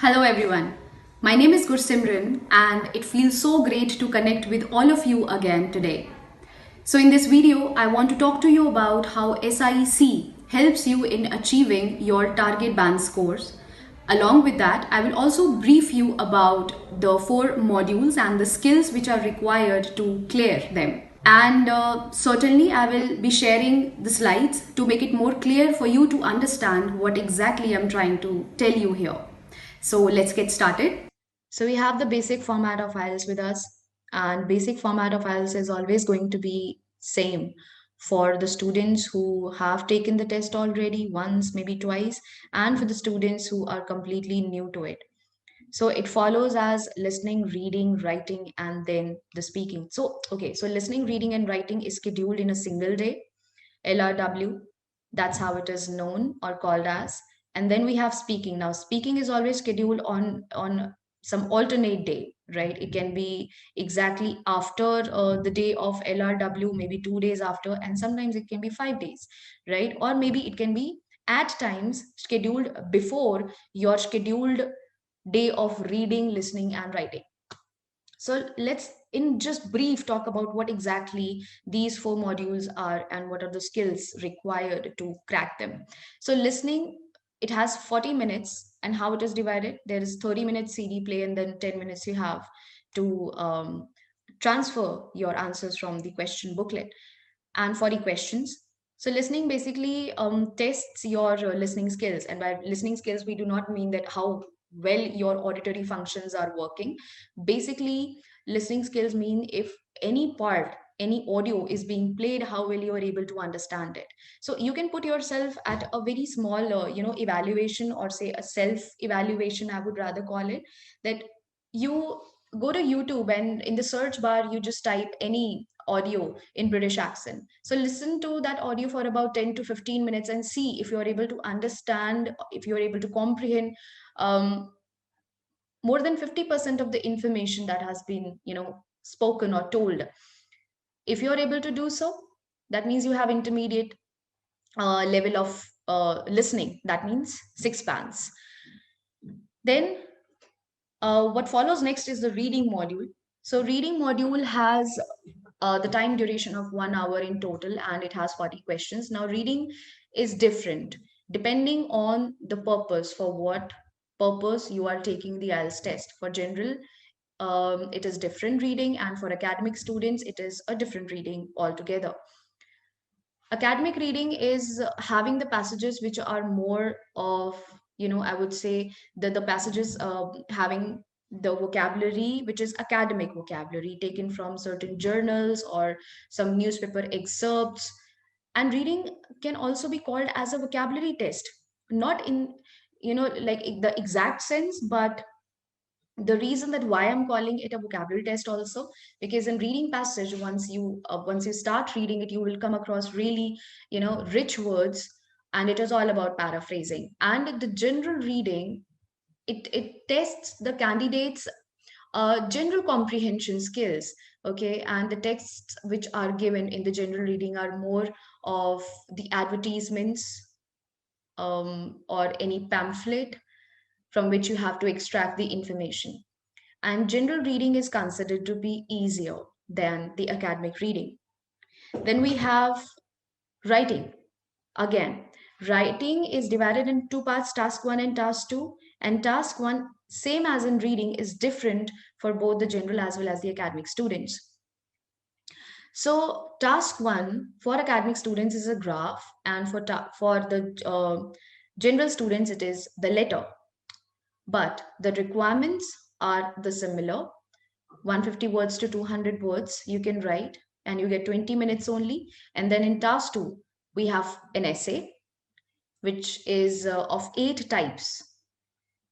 Hello everyone. My name is Gursimran and it feels so great to connect with all of you again today. So in this video, I want to talk to you about how SIEC helps you in achieving your target band scores. Along with that, I will also brief you about the four modules and the skills which are required to clear them. And certainly, I will be sharing the slides to make it more clear for you to understand what exactly I'm trying to tell you here. So let's get started. So we have the basic format of IELTS with us, and basic format of IELTS is always going to be same for the students who have taken the test already once, maybe twice, and for the students who are completely new to it. So it follows as listening, reading, writing, and then the speaking. So listening, reading, and writing is scheduled in a single day, LRW. That's how it is known or called as. And then we have speaking. Now, speaking is always scheduled on some alternate day, right? It can be exactly after the day of LRW, maybe 2 days after, and sometimes it can be 5 days, right? Or maybe it can be at times scheduled before your scheduled day of reading, listening, and writing. So let's, in just brief, talk about what exactly these four modules are and what are the skills required to crack them. So listening, it has 40 minutes, and how it is divided, there is 30 minutes CD play, and then 10 minutes you have to transfer your answers from the question booklet, and 40 questions. So listening basically tests your listening skills, and by listening skills we do not mean that how well your auditory functions are working. Basically, listening skills mean if any part, any audio is being played, how well you are able to understand it. So you can put yourself at a very small evaluation, or say a self evaluation, I would rather call it, that you go to YouTube and in the search bar you just type any audio in British accent. So listen to that audio for about 10 to 15 minutes and see if you're able to understand, if you're able to comprehend um, more than 50% of the information that has been, spoken or told. If you're able to do so, that means you have intermediate level of listening. That means six bands. Then what follows next is the reading module. So reading module has the time duration of 1 hour in total, and it has 40 questions. Now reading is different depending on the purpose, for what purpose you are taking the IELTS test. For general, it is different reading, and for academic students it is a different reading altogether. Academic reading is having the passages which are more of, I would say, the passages having the vocabulary which is academic vocabulary taken from certain journals or some newspaper excerpts. And reading can also be called as a vocabulary test, not in, like the exact sense, but the reason that why I'm calling it a vocabulary test also, because in reading passage, once you start reading it, you will come across really, rich words, and it is all about paraphrasing. And the general reading, it tests the candidates general comprehension skills. Okay, and the texts which are given in the general reading are more of the advertisements, or any pamphlet from which you have to extract the information. And general reading is considered to be easier than the academic reading. Then we have writing. Again, writing is divided in two parts, task 1 and task 2. And task 1, same as in reading, is different for both the general as well as the academic students. So task 1 for academic students is a graph, and for the general students it is the letter. But the requirements are the similar. 150 words to 200 words you can write, and you get 20 minutes only. And then in task 2 we have an essay which is of 8 types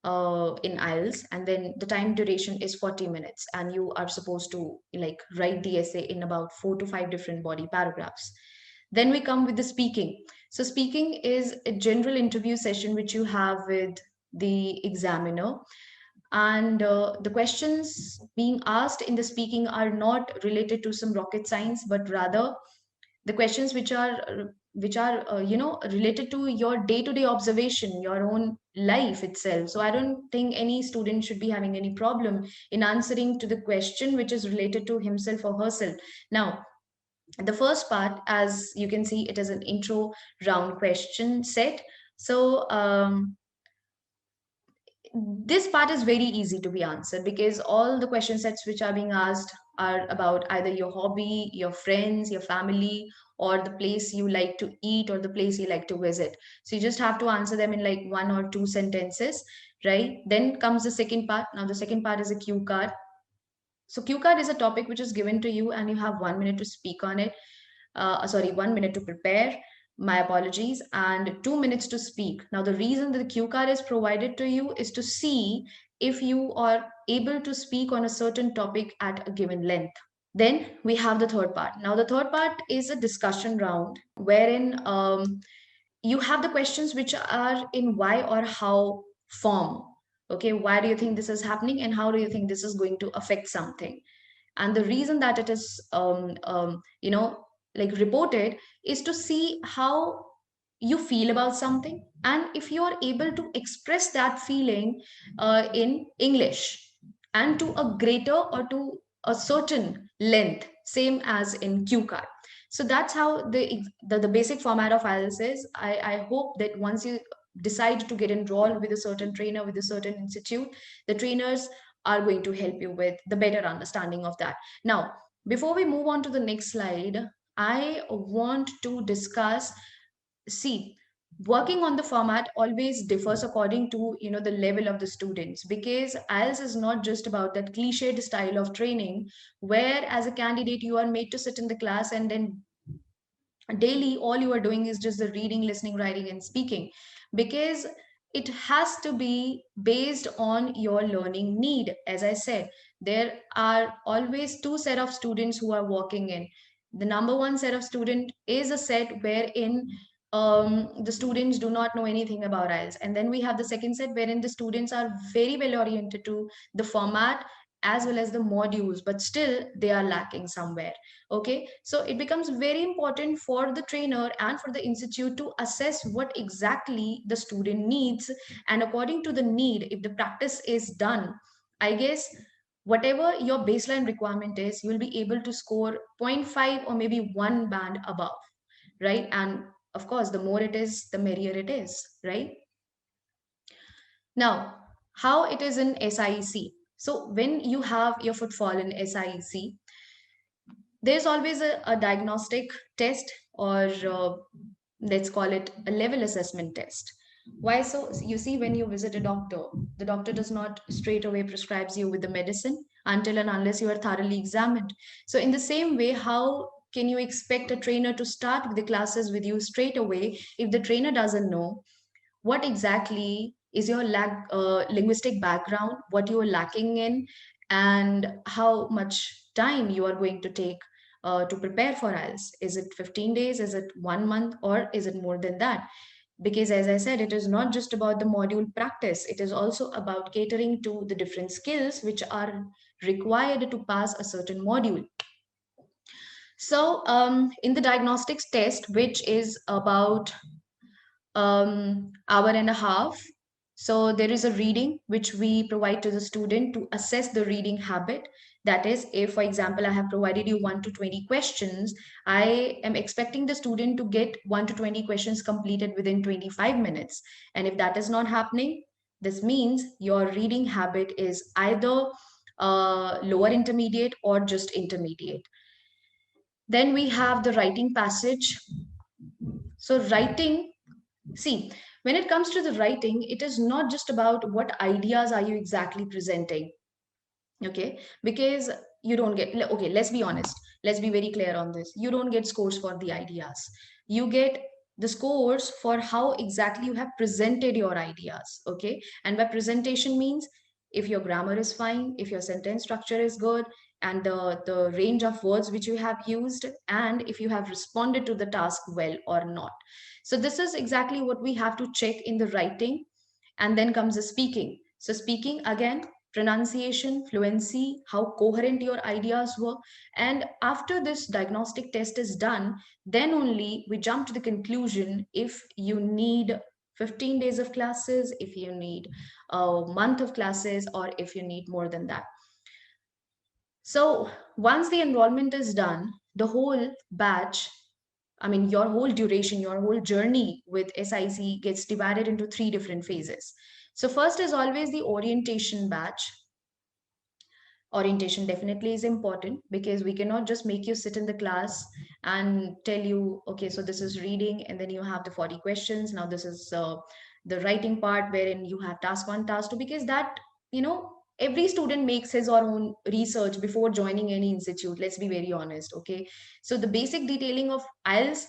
in IELTS, and then the time duration is 40 minutes, and you are supposed to like write the essay in about 4 to 5 different body paragraphs. Then we come with the speaking. So speaking is a general interview session which you have with the examiner, and the questions being asked in the speaking are not related to some rocket science, but rather the questions which are related to your day to day observation, your own life itself. So I don't think any student should be having any problem in answering to the question which is related to himself or herself. Now, the first part, as you can see, it is an intro round question set. So this part is very easy to be answered because all the question sets which are being asked are about either your hobby, your friends, your family, or the place you like to eat or the place you like to visit. So you just have to answer them in like one or two sentences, right? Then comes the second part. Now the second part is a cue card. So cue card is a topic which is given to you and you have 1 minute to speak on it. Sorry, 1 minute to prepare. My apologies, and 2 minutes to speak. Now, the reason that the cue card is provided to you is to see if you are able to speak on a certain topic at a given length. Then we have the third part. Now, the third part is a discussion round wherein you have the questions which are in why or how form. Okay, why do you think this is happening and how do you think this is going to affect something? And the reason that it is like reported is to see how you feel about something and if you are able to express that feeling in English and to a greater or to a certain length, same as in cue card. So that's how the basic format of IELTS is. I hope that once you decide to get enrolled with a certain trainer, with a certain institute, the trainers are going to help you with the better understanding of that. Now, before we move on to the next slide, I want to discuss, see, working on the format always differs according to the level of the students, because IELTS is not just about that cliched style of training where as a candidate you are made to sit in the class and then daily all you are doing is just the reading, listening, writing and speaking, because it has to be based on your learning need. As I said, there are always two set of students who are walking in. The number one set of student is a set wherein the students do not know anything about IELTS, and then we have the second set wherein the students are very well oriented to the format as well as the modules, but still they are lacking somewhere. Okay, so it becomes very important for the trainer and for the institute to assess what exactly the student needs, and according to the need, if the practice is done, I guess whatever your baseline requirement is, you will be able to score zero point 0.5 or maybe one band above, right? And of course, the more it is, the merrier it is, right? Now, how it is in SIEC. So when you have your footfall in SIEC, there's always a diagnostic test, or let's call it a level assessment test. Why so? You see, when you visit a doctor, the doctor does not straight away prescribes you with the medicine until and unless you are thoroughly examined. So in the same way, how can you expect a trainer to start with the classes with you straight away if the trainer doesn't know what exactly is your linguistic background, what you are lacking in, and how much time you are going to take to prepare for IELTS? Is it 15 days? Is it 1 month? Or is it more than that? Because as I said, it is not just about the module practice. It is also about catering to the different skills which are required to pass a certain module. So in the diagnostics test, which is about hour and a half. So there is a reading which we provide to the student to assess the reading habit. That is, if, for example, I have provided you 1 to 20 questions, I am expecting the student to get 1 to 20 questions completed within 25 minutes. And if that is not happening, this means your reading habit is either lower intermediate or just intermediate. Then we have the writing passage. So writing, see, when it comes to the writing, it is not just about what ideas are you exactly presenting. Okay, because you don't get, okay, let's be honest, let's be very clear on this. You don't get scores for the ideas. You get the scores for how exactly you have presented your ideas. Okay, and by presentation means if your grammar is fine, if your sentence structure is good, and the range of words which you have used, and if you have responded to the task well or not. So this is exactly what we have to check in the writing. And then comes the speaking. So speaking, again, pronunciation, fluency, how coherent your ideas were. And after this diagnostic test is done, then only we jump to the conclusion if you need 15 days of classes, if you need a month of classes, or if you need more than that. So once the enrollment is done, the whole batch, I mean, your whole duration, your whole journey with SIC gets divided into three different phases. So, first is always the orientation batch. Orientation definitely is important because we cannot just make you sit in the class and tell you, okay, so this is reading, and then you have the 40 questions. Now, this is the writing part wherein you have task one, task two, because that, every student makes his or own research before joining any institute. Let's be very honest, okay? So, the basic detailing of IELTS,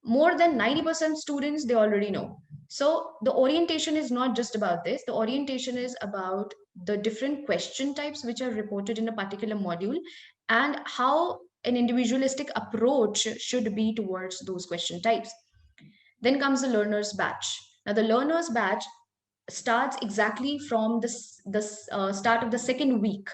more than 90% students, they already know. So the orientation is not just about this. The orientation is about the different question types which are reported in a particular module, and how an individualistic approach should be towards those question types. Then comes the learners batch. Now the learners batch starts exactly from the start of the second week,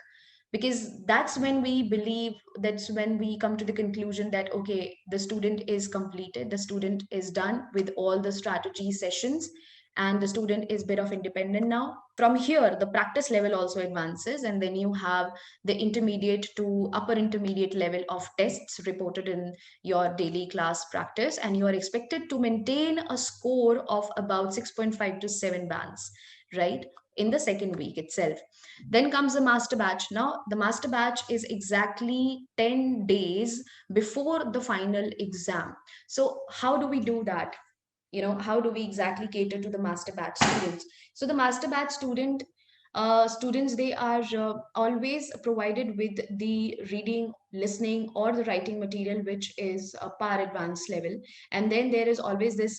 because that's when we come to the conclusion that, okay, the student is completed, the student is done with all the strategy sessions, and the student is bit of independent now. From here the practice level also advances, and then you have the intermediate to upper intermediate level of tests reported in your daily class practice, and you are expected to maintain a score of about 6.5 to 7 bands, right, in the second week itself. Then comes the master batch. Now, the master batch is exactly 10 days before the final exam. So, how do we do that? How do we exactly cater to the master batch students? So, the master batch students, they are always provided with the reading, listening, or the writing material, which is a par advanced level. And then there is always this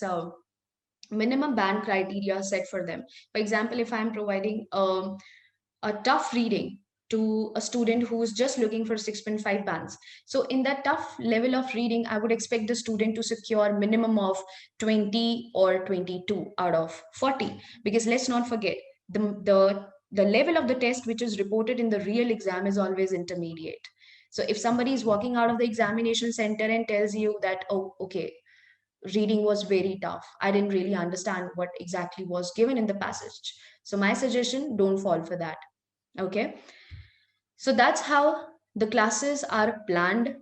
minimum band criteria set for them. For example, if I'm providing a tough reading to a student who's just looking for 6.5 bands. So in that tough level of reading, I would expect the student to secure minimum of 20 or 22 out of 40. Because let's not forget, the level of the test which is reported in the real exam is always intermediate. So if somebody is walking out of the examination center and tells you that, oh, okay, reading was very tough, I didn't really understand what exactly was given in the passage. So my suggestion, don't fall for that. Okay, so that's how the classes are planned.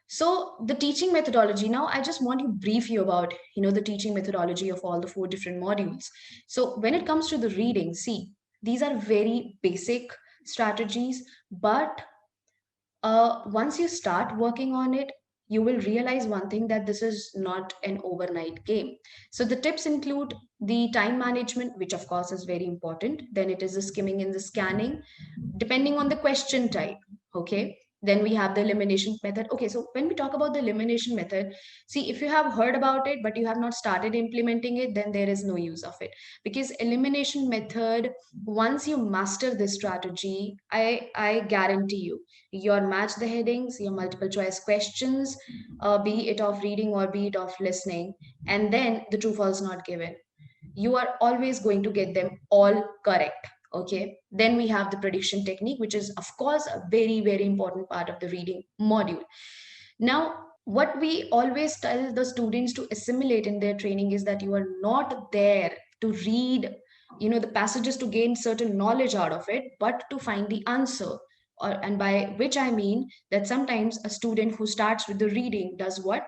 So the teaching methodology, now I just want to brief you about the teaching methodology of all the four different modules. So when it comes to the reading, see, these are very basic strategies, but once you start working on it, you will realize one thing, that this is not an overnight game. So the tips include the time management, which of course is very important. Then it is the skimming and the scanning, depending on the question type. Okay, then we have the elimination method. Okay, so when we talk about the elimination method, see, if you have heard about it but you have not started implementing it, then there is no use of it. Because elimination method, once you master this strategy, I guarantee you, your match the headings, your multiple choice questions, be it of reading or be it of listening, and then the true false not given, you are always going to get them all correct. Okay, then we have the prediction technique, which is of course a very, very important part of the reading module. Now, what we always tell the students to assimilate in their training is that you are not there to read the passages to gain certain knowledge out of it, but to find the answer. And by which I mean that sometimes a student who starts with the reading does what,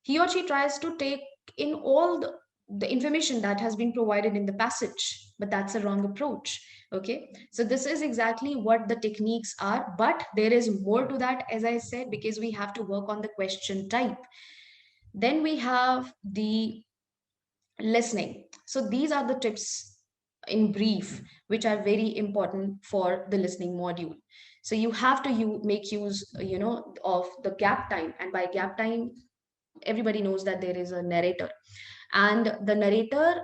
he or she tries to take in all the information that has been provided in the passage, but that's a wrong approach. Okay, so this is exactly what the techniques are, but there is more to that, as I said, because we have to work on the question type. Then we have the listening. So these are the tips in brief, which are very important for the listening module. So you have to make use of the gap time, and by gap time, everybody knows that there is a narrator, and the narrator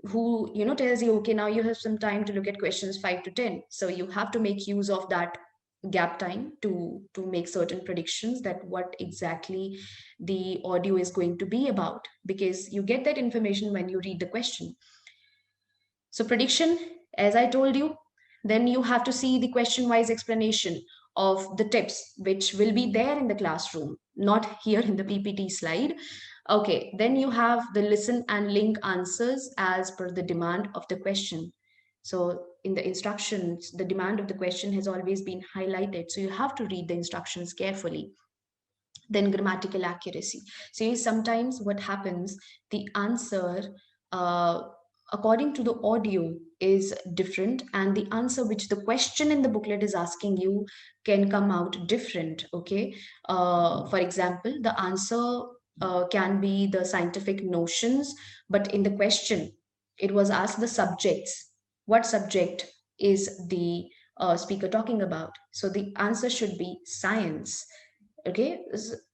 who tells you, okay, now you have some time to look at questions 5 to 10. So you have to make use of that gap time to make certain predictions that what exactly the audio is going to be about, because you get that information when you read the question. So prediction, as I told you, then you have to see the question wise explanation of the tips, which will be there in the classroom, not here in the PPT slide. Okay, then you have the listen and link answers as per the demand of the question. So in the instructions, the demand of the question has always been highlighted. So you have to read the instructions carefully. Then grammatical accuracy. So sometimes what happens, the answer uh, according to the audio is different, and the answer which the question in the booklet is asking you can come out different. Okay, for example, the answer can be the scientific notions, but in the question it was asked the subjects. What subject is the speaker talking about? So the answer should be science. Okay,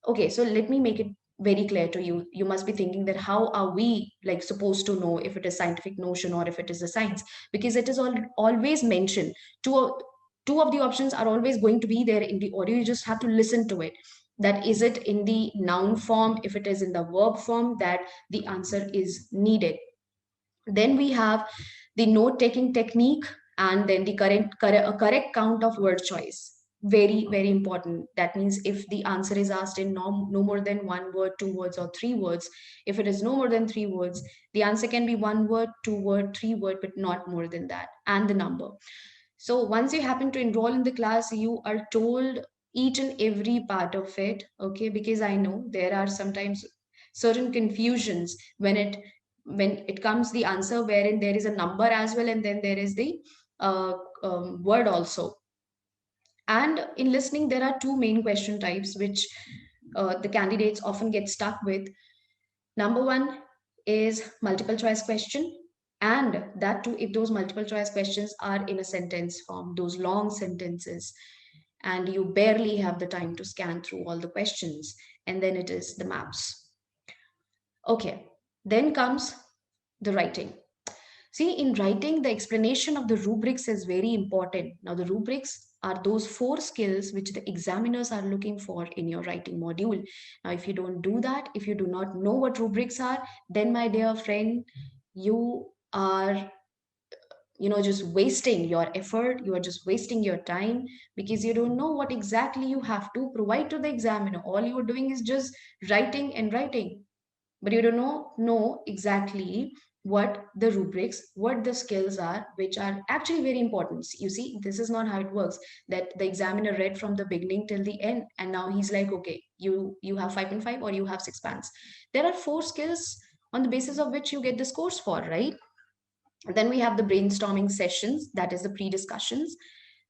okay, so let me make it very clear to you. You must be thinking that how are we like supposed to know if it is scientific notion or if it is a science, because it is always mentioned. Two of the options are always going to be there in the audio. You just have to listen to it, that is it in the noun form, if it is in the verb form, that the answer is needed. Then we have the note taking technique, and then the correct count of word choice. Very, very important. That means if the answer is asked in no more than one word, two words, or three words, if it is no more than three words, the answer can be one word, two word, three word, but not more than that, and the number. So once you happen to enroll in the class, you are told each and every part of it, okay? Because I know there are sometimes certain confusions when it comes the answer wherein there is a number as well, and then there is the uh, word also. And in listening, there are two main question types which the candidates often get stuck with. Number one is multiple choice question, and that too if those multiple choice questions are in a sentence form, those long sentences, and you barely have the time to scan through all the questions, and then it is the maps. Okay, then comes the writing. See, in writing, the explanation of the rubrics is very important. Now, the rubrics are those four skills which the examiners are looking for in your writing module. Now, if you don't do that, if you do not know what rubrics are, then my dear friend, you are just wasting your effort, you are just wasting your time, because you don't know what exactly you have to provide to the examiner. All you are doing is just writing and writing, but you don't know exactly what the rubrics, what the skills are, which are actually very important. You see, this is not how it works, that the examiner read from the beginning till the end and now he's like, okay, you have 5.5 or you have 6 bands. There are four skills on the basis of which you get the scores for, right? Then we have the brainstorming sessions, that is the pre-discussions.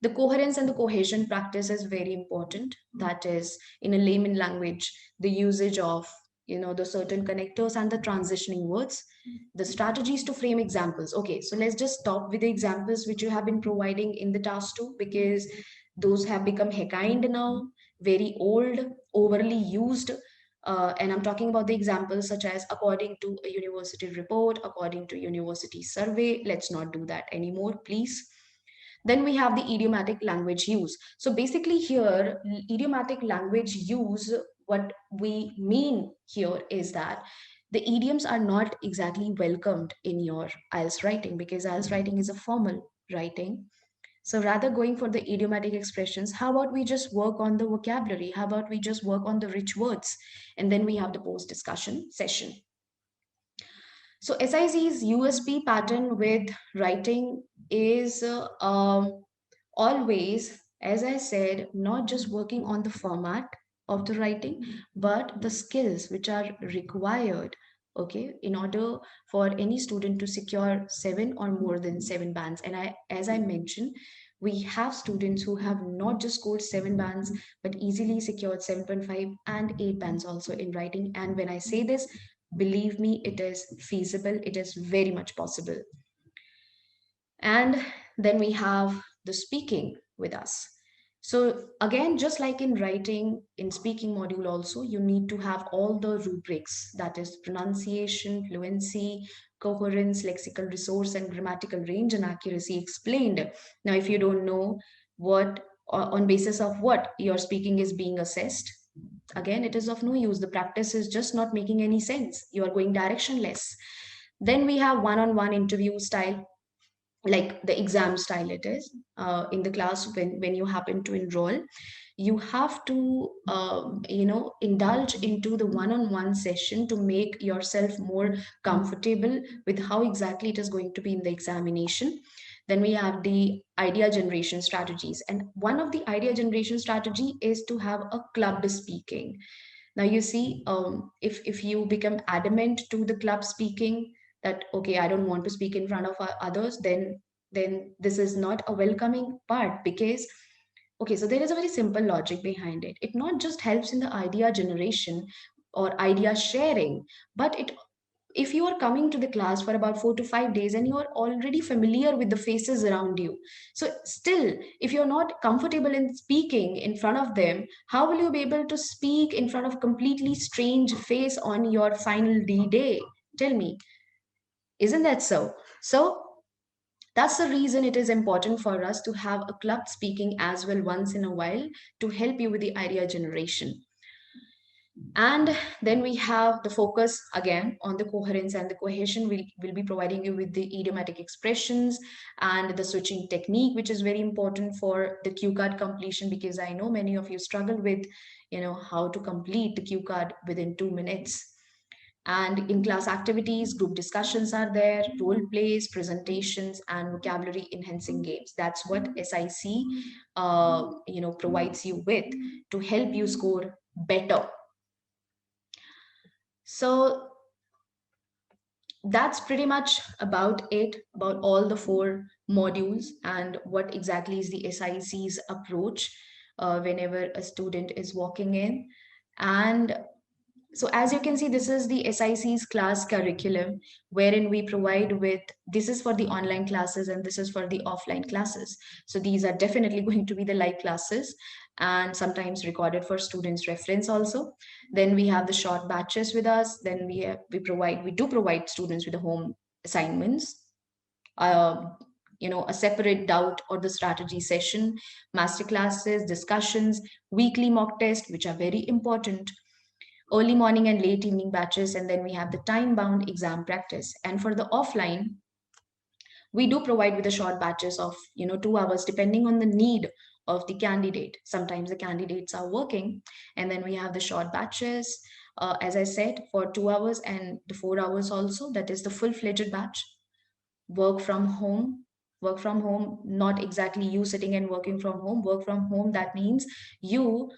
The coherence and the cohesion practice is very important. That is, in a layman language, the usage of the certain connectors and the transitioning words. The strategies to frame examples. Okay, so let's just stop with the examples which you have been providing in the task 2, because those have become kind now, very old, overly used. And I'm talking about the examples such as according to a university report, according to university survey. Let's not do that anymore, please. Then we have the idiomatic language use. So basically here, idiomatic language use, what we mean here is that the idioms are not exactly welcomed in your IELTS writing, because IELTS writing is a formal writing. So rather going for the idiomatic expressions, how about we just work on the vocabulary? How about we just work on the rich words? And then we have the post discussion session. So SIC's USP pattern with writing is always, as I said, not just working on the format of the writing, but the skills which are required, okay, in order for any student to secure 7 or more than 7 bands. And as I mentioned, we have students who have not just scored 7 bands, but easily secured 7.5 and 8 bands also in writing. And when I say this, believe me, it is feasible, it is very much possible. And then we have the speaking with us. So again, just like in writing, in speaking module also, you need to have all the rubrics, that is pronunciation, fluency, coherence, lexical resource, and grammatical range and accuracy explained. Now, if you don't know what, on basis of what your speaking is being assessed, again, it is of no use. The practice is just not making any sense. You are going directionless. Then we have one-on-one interview style. like the exam style it is in the class. When you happen to enroll, you have to indulge into the one-on-one session to make yourself more comfortable with how exactly it is going to be in the examination. Then we have the idea generation strategies, and one of the idea generation strategy is to have a club speaking. Now you see, if you become adamant to the club speaking, that okay, I don't want to speak in front of others, then this is not a welcoming part. Because okay, so there is a very simple logic behind it. It not just helps in the idea generation or idea sharing, but it, if you are coming to the class for about 4 to 5 days and you are already familiar with the faces around you, so still, if you're not comfortable in speaking in front of them, how will you be able to speak in front of completely strange face on your final day? Tell me, isn't that so? So that's the reason it is important for us to have a club speaking as well once in a while, to help you with the idea generation. And then we have the focus again on the coherence and the cohesion. We'll be providing you with the idiomatic expressions and the switching technique, which is very important for the cue card completion, because I know many of you struggle with, how to complete the cue card within 2 minutes. And in class activities, group discussions are there, role plays, presentations, and vocabulary enhancing games. That's what SIC, provides you with to help you score better. So that's pretty much about it, about all the 4 modules and what exactly is the SIC's approach whenever a student is walking in. And so as you can see, this is the SIC's class curriculum, wherein we provide with, this is for the online classes and this is for the offline classes. So these are definitely going to be the live classes and sometimes recorded for students' reference also. Then we have the short batches with us. Then we do provide students with the home assignments, uh, a separate doubt or the strategy session, master classes, discussions, weekly mock tests, which are very important, early morning and late evening batches, and then we have the time bound exam practice. And for the offline, we do provide with the short batches of 2 hours depending on the need of the candidate. Sometimes the candidates are working, and then we have the short batches, as I said, for 2 hours, and the 4 hours also, that is the full-fledged batch. Work from home, not exactly you sitting and working from home. Work from home, that means you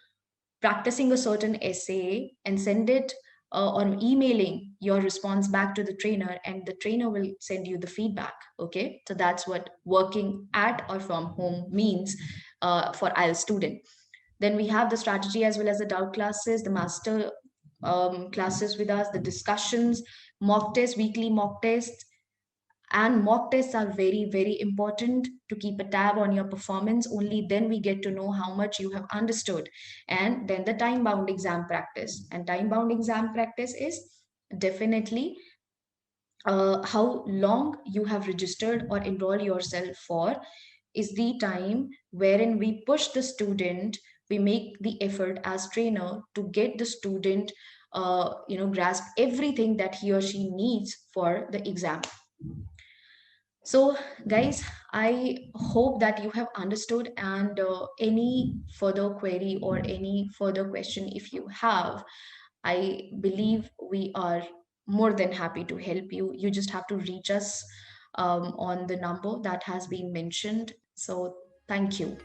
practicing a certain essay and send it, or emailing your response back to the trainer, and the trainer will send you the feedback. Okay, so that's what working at or from home means for IELTS student. Then we have the strategy as well as the doubt classes, the master classes with us, the discussions, mock tests, weekly mock tests. And mock tests are very, very important to keep a tab on your performance. Only then we get to know how much you have understood. And then the time bound exam practice. And time bound exam practice is definitely how long you have registered or enroll yourself for, is the time wherein we push the student, we make the effort as trainer to get the student grasp everything that he or she needs for the exam. So, guys, I hope that you have understood. And any further query or any further question, if you have, I believe we are more than happy to help you. You just have to reach us on the number that has been mentioned. So, thank you.